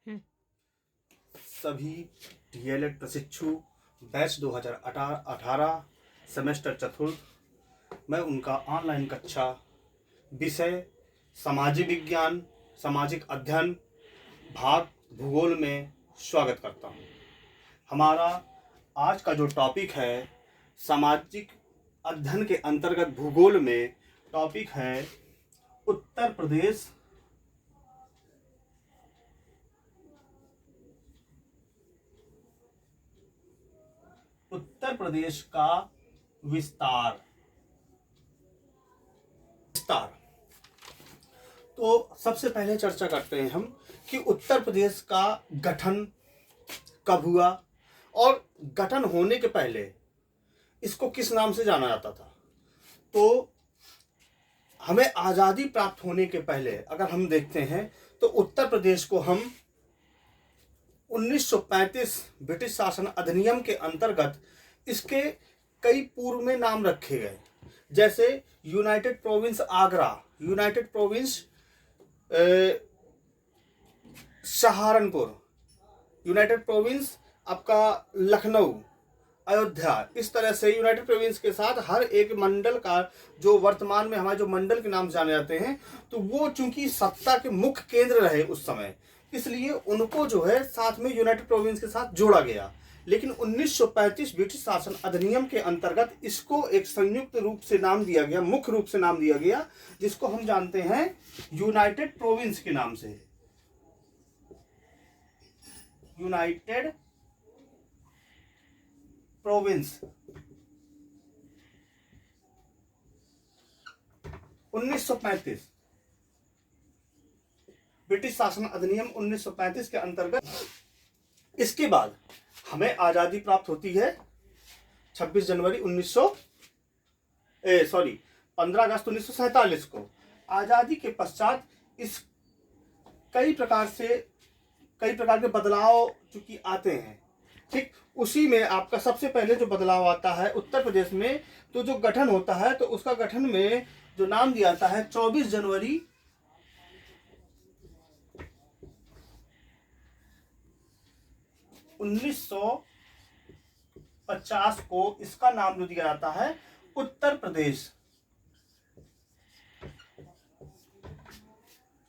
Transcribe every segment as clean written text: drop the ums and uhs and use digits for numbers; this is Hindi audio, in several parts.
सभी डीएलएड प्रशिक्षु बैच 2018 सेमेस्टर चतुर्थ मैं उनका ऑनलाइन कक्षा विषय सामाजिक विज्ञान सामाजिक अध्ययन भाग भूगोल में स्वागत करता हूँ। हमारा आज का जो टॉपिक है सामाजिक अध्ययन के अंतर्गत भूगोल में टॉपिक है उत्तर प्रदेश का विस्तार। तो सबसे पहले चर्चा करते हैं हम कि उत्तर प्रदेश का गठन कब हुआ और गठन होने के पहले इसको किस नाम से जाना जाता था। तो हमें आज़ादी प्राप्त होने के पहले अगर हम देखते हैं तो उत्तर प्रदेश को हम 1935 ब्रिटिश शासन अधिनियम के अंतर्गत इसके कई पूर्व में नाम रखे गए, जैसे United province Agra, United province Saharanpur, United province आपका लखनऊ, अयोध्या। इस तरह से यूनाइटेड प्रोविंस के साथ हर एक मंडल का जो वर्तमान में हमारे जो मंडल के नाम जाने जाते हैं, तो वो चूंकि सत्ता के मुख्य केंद्र रहे उस समय, इसलिए उनको जो है साथ में यूनाइटेड प्रोविंस के साथ जोड़ा गया। लेकिन 1935 ब्रिटिश शासन अधिनियम के अंतर्गत इसको एक संयुक्त रूप से नाम दिया गया, मुख्य रूप से नाम दिया गया, जिसको हम जानते हैं यूनाइटेड प्रोविंस के नाम से। यूनाइटेड प्रोविंस 1935 ब्रिटिश शासन अधिनियम 1935 के अंतर्गत। इसके बाद हमें आज़ादी प्राप्त होती है 15 अगस्त 1947 को। आज़ादी के पश्चात इस कई प्रकार के बदलाव चूंकि आते हैं, ठीक उसी में आपका सबसे पहले जो बदलाव आता है उत्तर प्रदेश में, तो जो गठन होता है तो उसका गठन में जो नाम दिया जाता है 24 जनवरी 1950 को इसका नाम जो दिया जाता है उत्तर प्रदेश।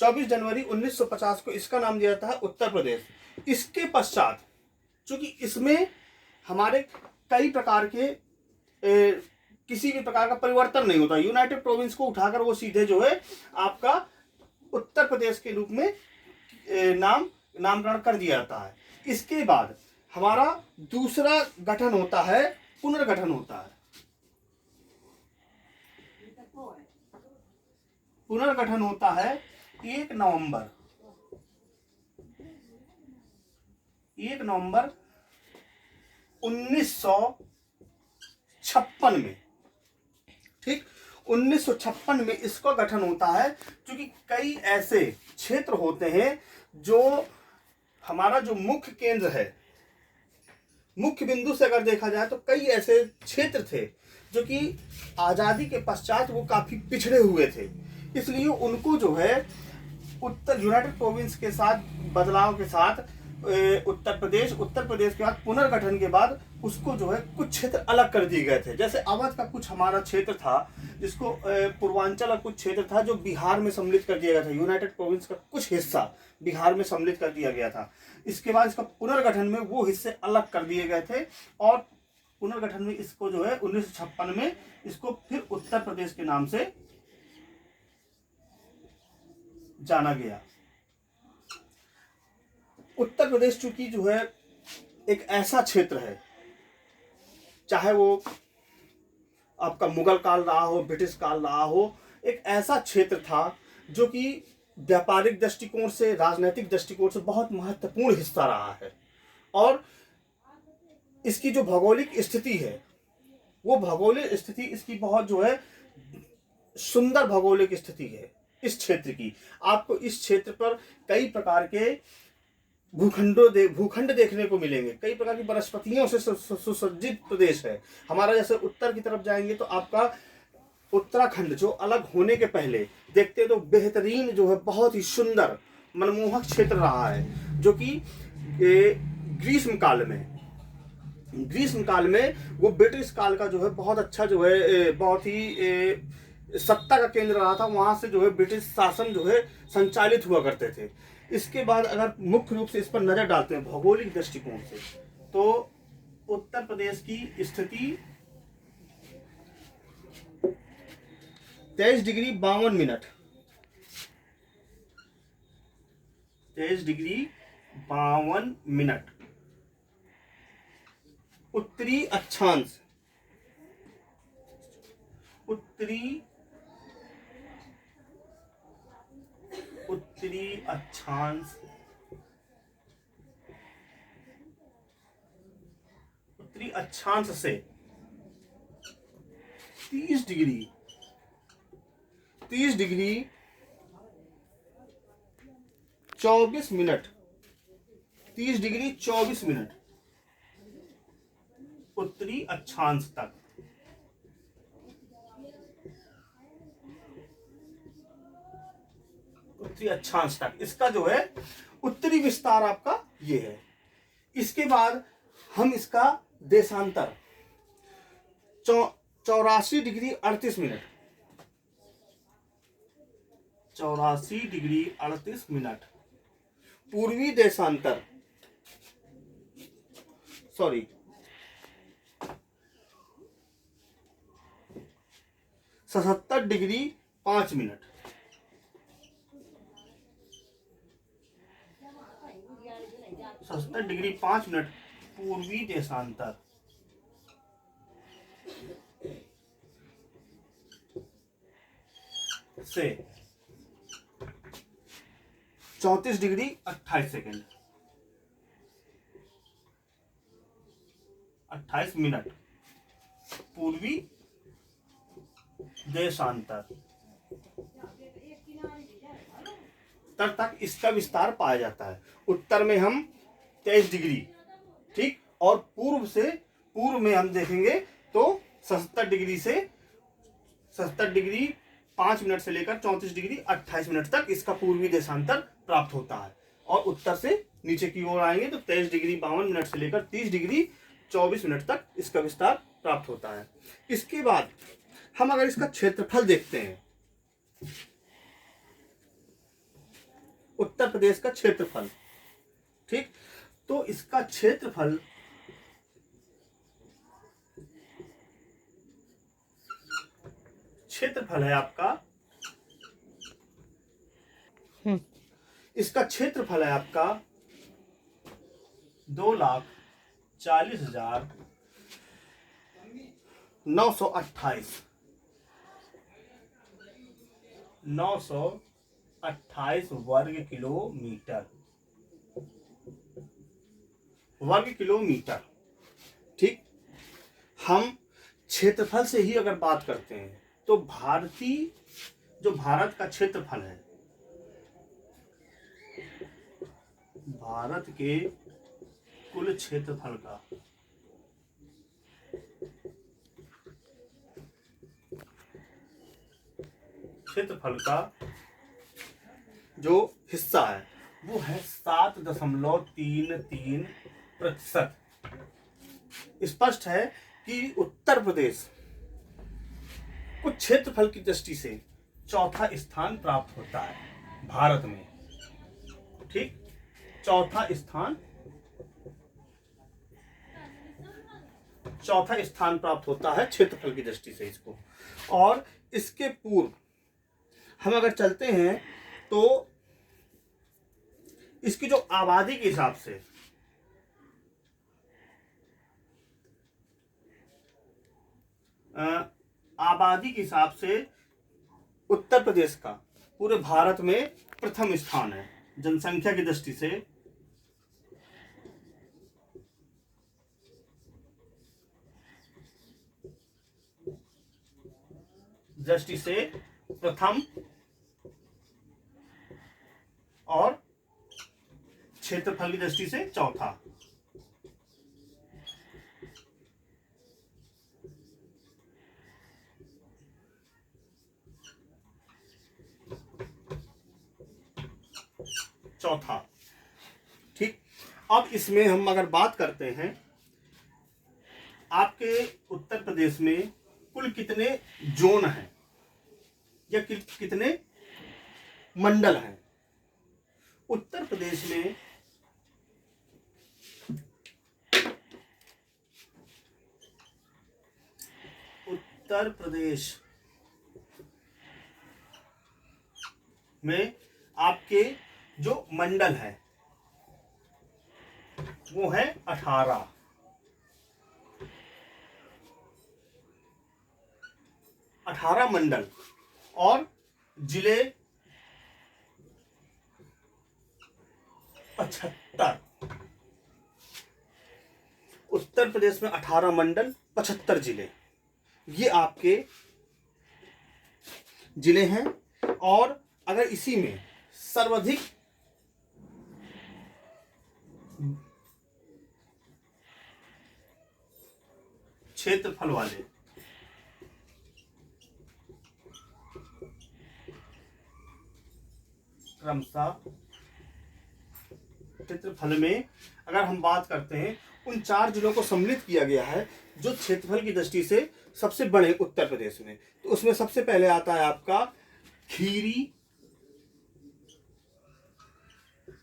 24 जनवरी 1950 को इसका नाम दिया जाता है उत्तर प्रदेश। इसके पश्चात चूंकि इसमें हमारे कई प्रकार के किसी भी प्रकार का परिवर्तन नहीं होता, यूनाइटेड प्रोविंस को उठाकर वो सीधे जो है आपका उत्तर प्रदेश के रूप में नामकरण कर दिया जाता है। इसके बाद हमारा दूसरा गठन होता है, पुनर्गठन होता है। पुनर्गठन होता है 1 नवंबर 1956 में, ठीक 1956 में इसका गठन होता है। क्योंकि कई ऐसे क्षेत्र होते हैं जो हमारा जो मुख्य केंद्र है, मुख्य बिंदु से अगर देखा जाए तो कई ऐसे क्षेत्र थे जो कि आज़ादी के पश्चात वो काफ़ी पिछड़े हुए थे, इसलिए उनको जो है यूनाइटेड प्रोविंस के साथ बदलाव के साथ उत्तर प्रदेश के बाद पुनर्गठन के बाद उसको जो है कुछ क्षेत्र अलग कर दिए गए थे। जैसे अवध का कुछ हमारा क्षेत्र था जिसको पूर्वांचल का कुछ क्षेत्र था जो बिहार में सम्मिलित कर दिया गया था, यूनाइटेड प्रोविंस का कुछ हिस्सा बिहार में सम्मिलित कर दिया गया था। इसके बाद इसका पुनर्गठन में वो हिस्से अलग कर दिए गए थे और पुनर्गठन में इसको जो है 1956 में इसको फिर उत्तर प्रदेश के नाम से जाना गया। उत्तर प्रदेश चूंकि जो है एक ऐसा क्षेत्र है, चाहे वो आपका मुगल काल रहा हो, ब्रिटिश काल रहा हो, एक ऐसा क्षेत्र था जो कि व्यापारिक दृष्टिकोण से, राजनीतिक दृष्टिकोण से बहुत महत्वपूर्ण हिस्सा रहा है। और इसकी जो भौगोलिक स्थिति है, वो भौगोलिक स्थिति इसकी बहुत जो है सुंदर भौगोलिक स्थिति है इस क्षेत्र की। आपको इस क्षेत्र पर कई प्रकार के भूखंड देखने को मिलेंगे, कई प्रकार की वनस्पतियों से सुसज्जित प्रदेश है हमारा। जैसे उत्तर की तरफ जाएंगे तो आपका उत्तराखंड जो अलग होने के पहले देखते तो बेहतरीन जो है बहुत ही सुंदर मनमोहक क्षेत्र रहा है, जो कि ग्रीष्म काल में वो ब्रिटिश काल का जो है बहुत अच्छा जो है बहुत ही सत्ता का केंद्र रहा था। वहां से जो है ब्रिटिश शासन जो है संचालित हुआ करते थे। इसके बाद अगर मुख्य रूप से इस पर नजर डालते हैं भौगोलिक दृष्टिकोण से, तो उत्तर प्रदेश की स्थिति 23 डिग्री 52 मिनट 23 डिग्री 52 मिनट उत्तरी अक्षांश उत्तरी अक्षांश उत्तरी अक्षांश से 30 डिग्री 24 मिनट 30 डिग्री 24 मिनट उत्तरी अक्षांश तक। उत्तरी अक्षांश तक इसका जो है उत्तरी विस्तार आपका ये है। इसके बाद हम इसका देशांतर 84 डिग्री 38 मिनट 84 डिग्री 38 मिनट पूर्वी देशांतर 77 डिग्री 5 मिनट 77 डिग्री 5 मिनट पूर्वी देशांतर से 34 डिग्री 28 सेकेंड 28 मिनट पूर्वी देशांतर तक इसका विस्तार पाया जाता है। उत्तर में हम 23 डिग्री ठीक, और पूर्व में हम देखेंगे तो 77 डिग्री 5 मिनट से लेकर 34 डिग्री 28 मिनट तक इसका पूर्वी देशांतर प्राप्त होता है। और उत्तर से नीचे की ओर आएंगे तो 23 डिग्री 52 मिनट से लेकर 30 डिग्री 24 मिनट तक इसका विस्तार प्राप्त होता है। इसके बाद हम अगर इसका क्षेत्रफल देखते हैं, उत्तर प्रदेश का क्षेत्रफल ठीक, तो इसका क्षेत्रफल है आपका इसका क्षेत्रफल है आपका 2,40,928 वर्ग किलोमीटर ठीक। हम क्षेत्रफल से ही अगर बात करते हैं तो भारत का क्षेत्रफल है, भारत के कुल क्षेत्रफल का जो हिस्सा है वो है 7.33%। स्पष्ट है कि उत्तर प्रदेश कुछ क्षेत्रफल की दृष्टि से चौथा स्थान प्राप्त होता है भारत में ठीक, चौथा स्थान प्राप्त होता है क्षेत्रफल की दृष्टि से इसको। और इसके पूर्व हम अगर चलते हैं तो इसकी जो आबादी के हिसाब से उत्तर प्रदेश का पूरे भारत में प्रथम स्थान है जनसंख्या की दृष्टि से प्रथम और क्षेत्रफल की दृष्टि से चौथा। चौथा। ठीक, अब इसमें हम अगर बात करते हैं, आपके उत्तर प्रदेश में कुल कितने जोन हैं या कितने मंडल हैं? उत्तर प्रदेश में आपके जो मंडल है वो है 18। 18 मंडल और जिले 75। उत्तर प्रदेश में 18 मंडल, 75 जिले, ये आपके जिले हैं। और अगर इसी में सर्वाधिक क्षेत्रफल वाले क्रमशः क्षेत्रफल में अगर हम बात करते हैं, उन 4 जिलों को सम्मिलित किया गया है जो क्षेत्रफल की दृष्टि से सबसे बड़े उत्तर प्रदेश में। तो उसमें सबसे पहले आता है आपका खीरी,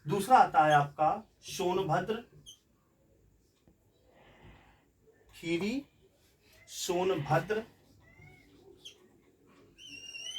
दूसरा आता है आपका सोनभद्र, खीरी, सोनभद्र,